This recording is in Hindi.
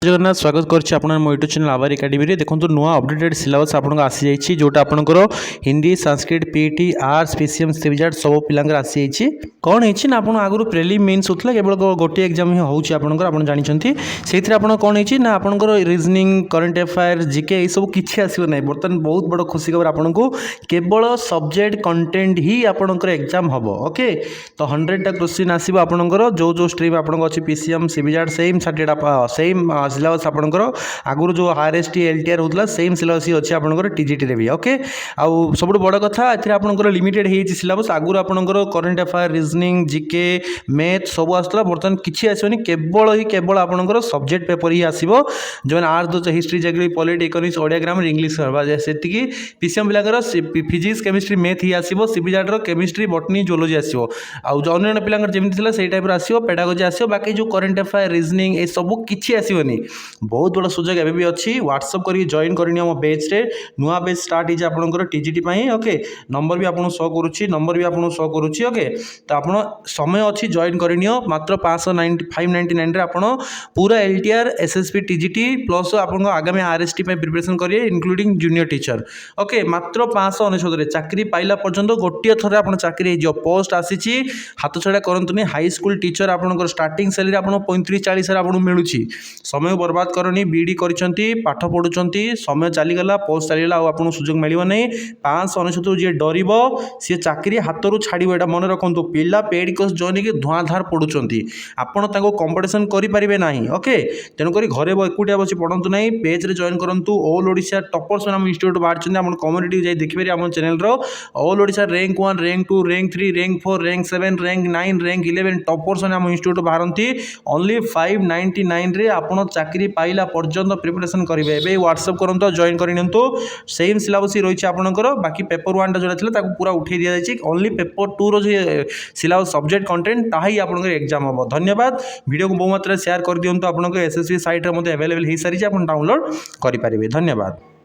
जगन्नाथ स्वागत करछि आपन मो यूट्यूब चैनल आवर एकेडमी रे देखंतु नुआ अपडेटेड सिलेबस आपन आसी जाइछि जोटा आपनकर Hindi Sanskrit PT arts PCM सिविजार्ड सब पिलांगर आसी जाइछि कोन हेछि ना आपन आगुरु प्रीलिम मेंस होतला केवल गोटे एग्जाम ही होउछि आपनकर आपन जानिछंती सेथिरे आपन कोन हेछि ना आपनकर रीजनिंग करंट अफेयर जीके ए सब किछि आसीबो नै बर्तन बहुत बड़ खुशी खबर आपनको केवल सब्जेक्ट कंटेंट ही आपनकर एग्जाम हबो ओके तो 100 टा क्वेश्चन आसीबो आपनकर जो जो स्ट्रीम आपन अछि पीसीएम सिविजार्ड सेम सर्टेड सेम सिलेबस आपनकर आगुरु जो आरएसटी एलटीआर होतला सेम सिलेबस ही अछि आपनकर टीजीटी रे भी ओके आउ सबुठ बड़ कथा एथिरे आपनकर लिमिटेड हेछि सिलेबस आगुरु आपनकर current affair reasoning GK math सब आस्तला बर्तन किछि आसीबनी केवल आपनकर सब्जेक्ट पेपर ही आसीबो जोन आर्ट्स दो history geography polity economics Odia grammar English करबा सेतिकी पीसीएम पिलाकर फिजिक्स केमिस्ट्री मैथ ही आसीबो सिविजार्ड रो केमिस्ट्री बॉटनी जियोलॉजी आसीबो आउ जो अन्य पिलाकर जेमिति थिला सेही टाइप रो आसीबो पेडागोजी आसीबो बाकी जो करंट अफेयर रीजनिंग ए सब किछि आसीबनी बहुत बड़ा सुजोग एबे भी अच्छी व्हाट्सएप करी जॉइन करनी हम बैच रे नुआ बैच स्टार्ट हिज आपनकर टीजीटी पई ओके नंबर भी आपन शो करूची नंबर भी आपन शो करूची ओके तो आपन समय अच्छी जॉइन करनियो मात्र 599 रे आपन पूरा एलटीआर एसएसपी टीजीटी प्लस आपन आगामी आरएसटी पई प्रिपरेशन करिए इंक्लूडिंग जूनियर टीचर ओके मात्र 599 रे चाकरी पाइला पर्यंत गोटिए थरे आपन चाकरी जो पोस्ट आसीची हाथ छडा करंतुनी हाई स्कूल टीचर आपनकर स्टार्टिंग सैलरी आपन 35-40 रे आपन मिलुची समय बर्बाद करनी बीडी करिसंती पाठ पढुचंती समय चलीगला पोस्ट चलीगला आपन सुजोग मिलिबो नै 599 जे डरिबो सी चाकरी हातरू छाड़िबो एटा मन रखंतु पिला पेड कोर्स जॉइन के धुआंधार पढुचंती आपन ताको कंपटीशन करि परिबे नाही ओके तेनु करी घरे एकुटिया बसी पढंतु नाही पेज रे जॉइन करंतु ऑल ओडिशा टॉपर्स नाम इंस्टीट्यूट बाहरचंदी आपन कम्युनिटी जाई देखिबेरी आपन चैनल रो all Odisha rank 1 rank 2 rank 3 rank 4 rank 7 rank 9 rank 11 toppers नाम इंस्टीट्यूट बाहरंती ओनली 599 रे आपन चाकरी पाइला पर्यंत प्रिपरेशन करेंगे एवं व्हाट्सएप करंतु जॉइन करनियंतु सेम सिलेबस ही रही आपनकर बाकी पेपर 1 टा जोड़ा थिला ताको पूरा उठे दिया जायछि ओनली पेपर 2 रो जे सिलेबस सब्जेक्ट कंटेंट ताही आपनकर एग्जाम हबो धन्यवाद वीडियो को बहु मात्रा शेयर कर दियंतु आपनकर एसएससी साइट रे मध्ये अवेलेबल हे सारी जे आपन डाउनलोड करि परिबे धन्यवाद।